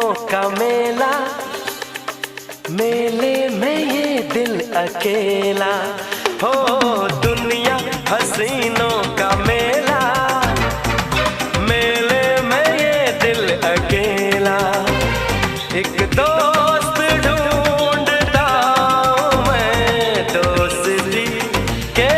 हसीनों का मेला, मेले में ये दिल अकेला। हो दुनिया हसीनों का मेला, मेले में ये दिल अकेला। एक दोस्त ढूंढता हूं मैं, दोस्ती के